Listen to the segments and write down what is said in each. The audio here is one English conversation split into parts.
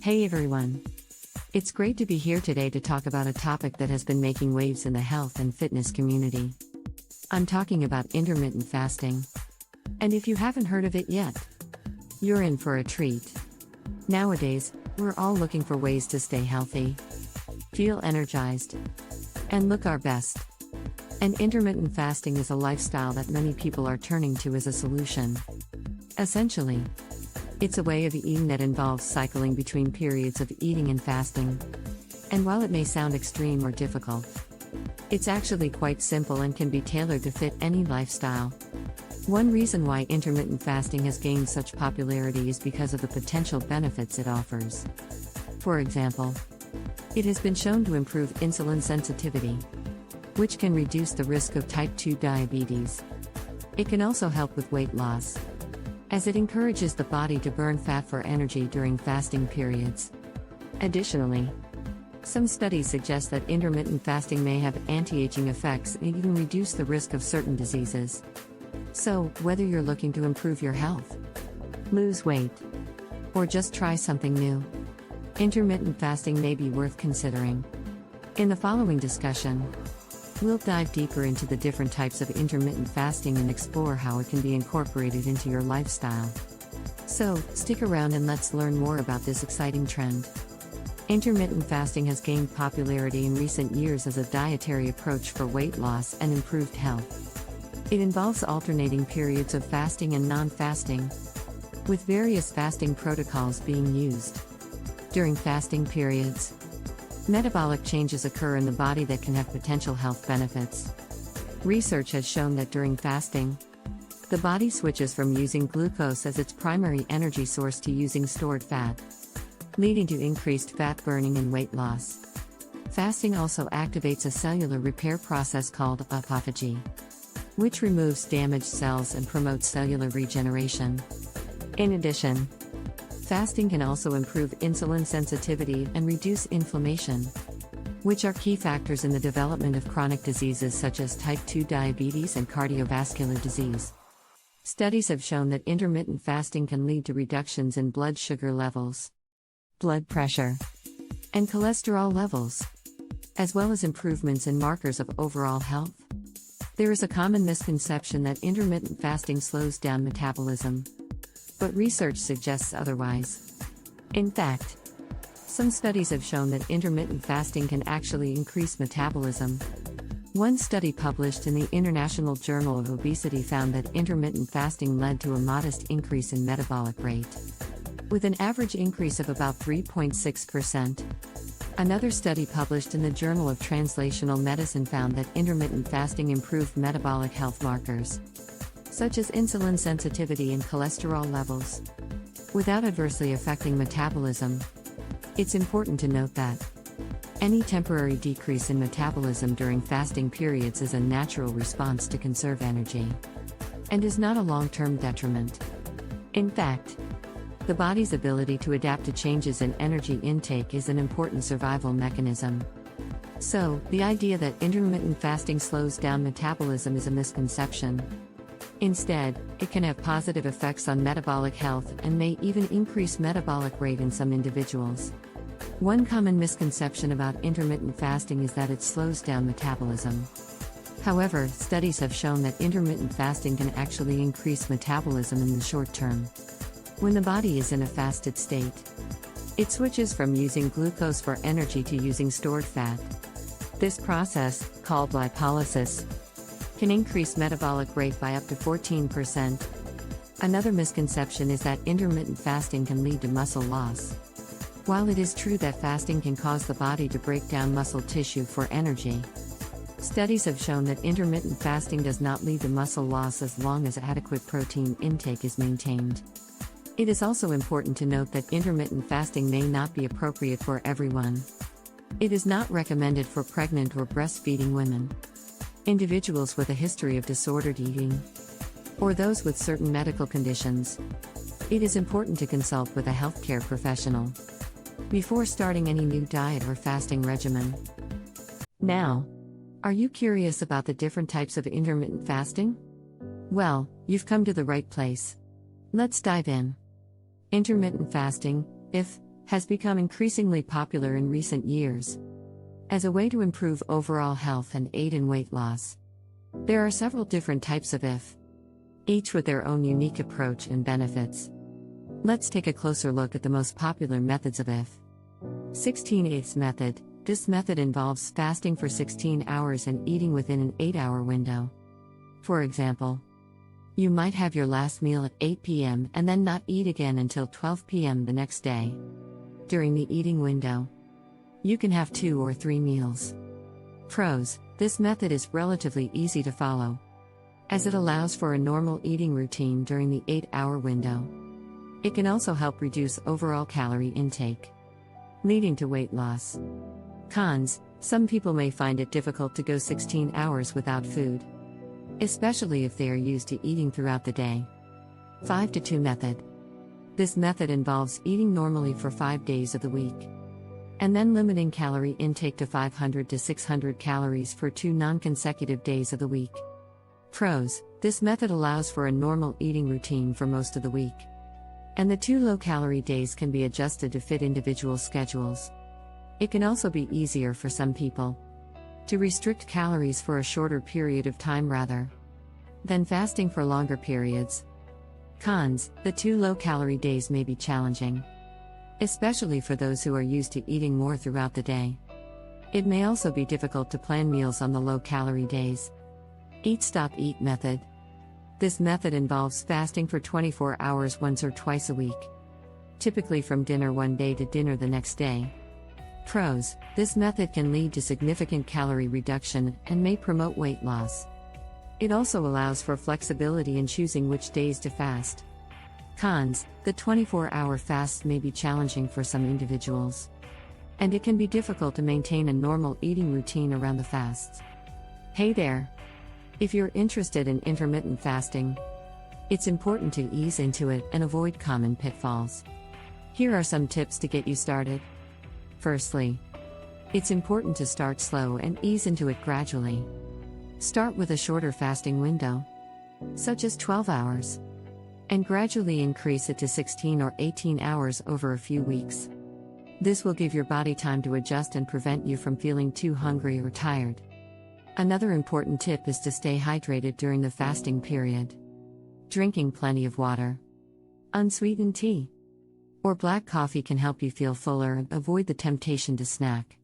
Hey everyone! It's great to be here today to talk about a topic that has been making waves in the health and fitness community. I'm talking about intermittent fasting. And if you haven't heard of it yet, you're in for a treat. Nowadays, we're all looking for ways to stay healthy, feel energized, and look our best. And intermittent fasting is a lifestyle that many people are turning to as a solution. Essentially, it's a way of eating that involves cycling between periods of eating and fasting. And while it may sound extreme or difficult, it's actually quite simple and can be tailored to fit any lifestyle. One reason why intermittent fasting has gained such popularity is because of the potential benefits it offers. For example, it has been shown to improve insulin sensitivity, which can reduce the risk of type 2 diabetes. It can also help with weight loss, as it encourages the body to burn fat for energy during fasting periods. Additionally, some studies suggest that intermittent fasting may have anti-aging effects and even reduce the risk of certain diseases. So, whether you're looking to improve your health, lose weight, or just try something new, intermittent fasting may be worth considering. In the following discussion, we'll dive deeper into the different types of intermittent fasting and explore how it can be incorporated into your lifestyle. So, stick around and let's learn more about this exciting trend. Intermittent fasting has gained popularity in recent years as a dietary approach for weight loss and improved health. It involves alternating periods of fasting and non-fasting, with various fasting protocols being used. During fasting periods, metabolic changes occur in the body that can have potential health benefits. Research has shown that during fasting, the body switches from using glucose as its primary energy source to using stored fat, leading to increased fat burning and weight loss. Fasting also activates a cellular repair process called autophagy, which removes damaged cells and promotes cellular regeneration. In addition, fasting can also improve insulin sensitivity and reduce inflammation, which are key factors in the development of chronic diseases such as type 2 diabetes and cardiovascular disease. Studies have shown that intermittent fasting can lead to reductions in blood sugar levels, blood pressure, and cholesterol levels, as well as improvements in markers of overall health. There is a common misconception that intermittent fasting slows down metabolism, but research suggests otherwise. In fact, some studies have shown that intermittent fasting can actually increase metabolism. One study published in the International Journal of Obesity found that intermittent fasting led to a modest increase in metabolic rate, with an average increase of about 3.6%. Another study published in the Journal of Translational Medicine found that intermittent fasting improved metabolic health markers, such as insulin sensitivity and cholesterol levels, without adversely affecting metabolism. It's important to note that any temporary decrease in metabolism during fasting periods is a natural response to conserve energy, and is not a long-term detriment. In fact, the body's ability to adapt to changes in energy intake is an important survival mechanism. So, the idea that intermittent fasting slows down metabolism is a misconception. Instead, it can have positive effects on metabolic health and may even increase metabolic rate in some individuals. One common misconception about intermittent fasting is that it slows down metabolism. However, studies have shown that intermittent fasting can actually increase metabolism in the short term. When the body is in a fasted state, it switches from using glucose for energy to using stored fat. This process, called lipolysis, can increase metabolic rate by up to 14%. Another misconception is that intermittent fasting can lead to muscle loss. While it is true that fasting can cause the body to break down muscle tissue for energy, studies have shown that intermittent fasting does not lead to muscle loss as long as adequate protein intake is maintained. It is also important to note that intermittent fasting may not be appropriate for everyone. It is not recommended for pregnant or breastfeeding women, individuals with a history of disordered eating, or those with certain medical conditions. It is important to consult with a healthcare professional before starting any new diet or fasting regimen. Now, are you curious about the different types of intermittent fasting? Well, you've come to the right place. Let's dive in. Intermittent fasting, IF, has become increasingly popular in recent years as a way to improve overall health and aid in weight loss. There are several different types of IF, each with their own unique approach and benefits. Let's take a closer look at the most popular methods of IF. 16/8 method. This method involves fasting for 16 hours and eating within an 8-hour window. For example, you might have your last meal at 8 p.m. and then not eat again until 12 p.m. the next day. During the eating window, you can have 2 or 3 meals. Pros: this method is relatively easy to follow, as it allows for a normal eating routine during the 8-hour window. It can also help reduce overall calorie intake, leading to weight loss. Cons: some people may find it difficult to go 16 hours without food, especially if they are used to eating throughout the day. 5-2 method. This method involves eating normally for 5 days of the week, and then limiting calorie intake to 500 to 600 calories for 2 non-consecutive days of the week. Pros: this method allows for a normal eating routine for most of the week, and the 2 low-calorie days can be adjusted to fit individual schedules. It can also be easier for some people to restrict calories for a shorter period of time rather than fasting for longer periods. Cons: the 2 low-calorie days may be challenging, especially for those who are used to eating more throughout the day. It may also be difficult to plan meals on the low-calorie days. Eat Stop Eat method. This method involves fasting for 24 hours once or twice a week, typically from dinner one day to dinner the next day. Pros: this method can lead to significant calorie reduction and may promote weight loss. It also allows for flexibility in choosing which days to fast. Cons: the 24-hour fast may be challenging for some individuals, and it can be difficult to maintain a normal eating routine around the fasts. Hey there! If you're interested in intermittent fasting, it's important to ease into it and avoid common pitfalls. Here are some tips to get you started. Firstly, it's important to start slow and ease into it gradually. Start with a shorter fasting window, such as 12 hours, and gradually increase it to 16 or 18 hours over a few weeks. This will give your body time to adjust and prevent you from feeling too hungry or tired. Another important tip is to stay hydrated during the fasting period. Drinking plenty of water, unsweetened tea, or black coffee can help you feel fuller and avoid the temptation to snack.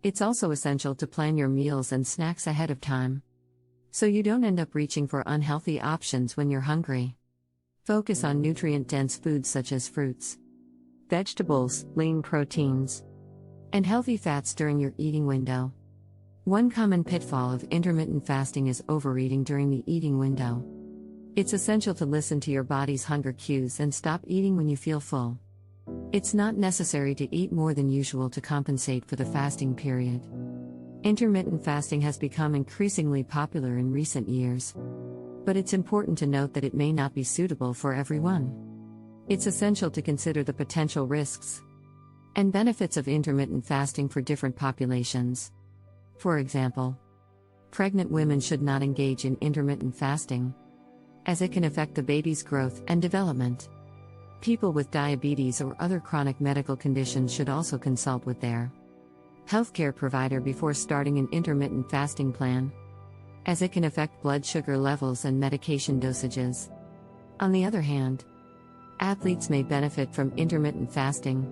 It's also essential to plan your meals and snacks ahead of time, so you don't end up reaching for unhealthy options when you're hungry. Focus on nutrient-dense foods such as fruits, vegetables, lean proteins, and healthy fats during your eating window. One common pitfall of intermittent fasting is overeating during the eating window. It's essential to listen to your body's hunger cues and stop eating when you feel full. It's not necessary to eat more than usual to compensate for the fasting period. Intermittent fasting has become increasingly popular in recent years, but it's important to note that it may not be suitable for everyone. It's essential to consider the potential risks and benefits of intermittent fasting for different populations. For example, pregnant women should not engage in intermittent fasting, as it can affect the baby's growth and development. People with diabetes or other chronic medical conditions should also consult with their healthcare provider before starting an intermittent fasting plan, as it can affect blood sugar levels and medication dosages. On the other hand, athletes may benefit from intermittent fasting,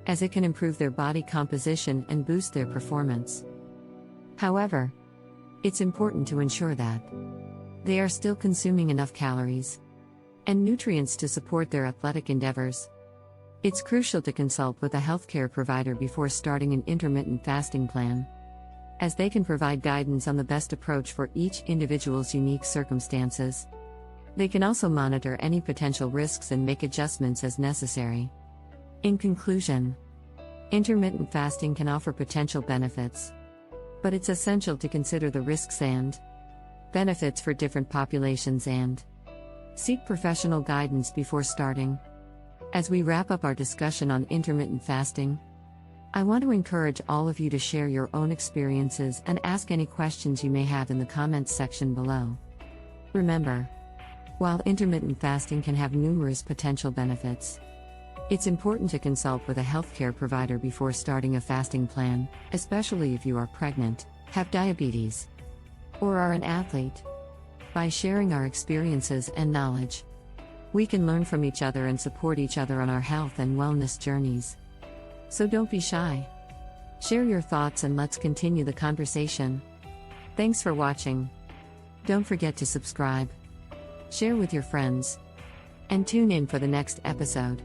as it can improve their body composition and boost their performance. However, it's important to ensure that they are still consuming enough calories and nutrients to support their athletic endeavors. It's crucial to consult with a healthcare provider before starting an intermittent fasting plan, as they can provide guidance on the best approach for each individual's unique circumstances. They can also monitor any potential risks and make adjustments as necessary. In conclusion, intermittent fasting can offer potential benefits, but it's essential to consider the risks and benefits for different populations and seek professional guidance before starting. As we wrap up our discussion on intermittent fasting, I want to encourage all of you to share your own experiences and ask any questions you may have in the comments section below. Remember, while intermittent fasting can have numerous potential benefits, It's important to consult with a healthcare provider before starting a fasting plan, especially if you are pregnant, have diabetes, or are an athlete. By sharing our experiences and knowledge, we can learn from each other and support each other on our health and wellness journeys. So don't be shy. Share your thoughts and let's continue the conversation. Thanks for watching. Don't forget to subscribe, share with your friends, and tune in for the next episode.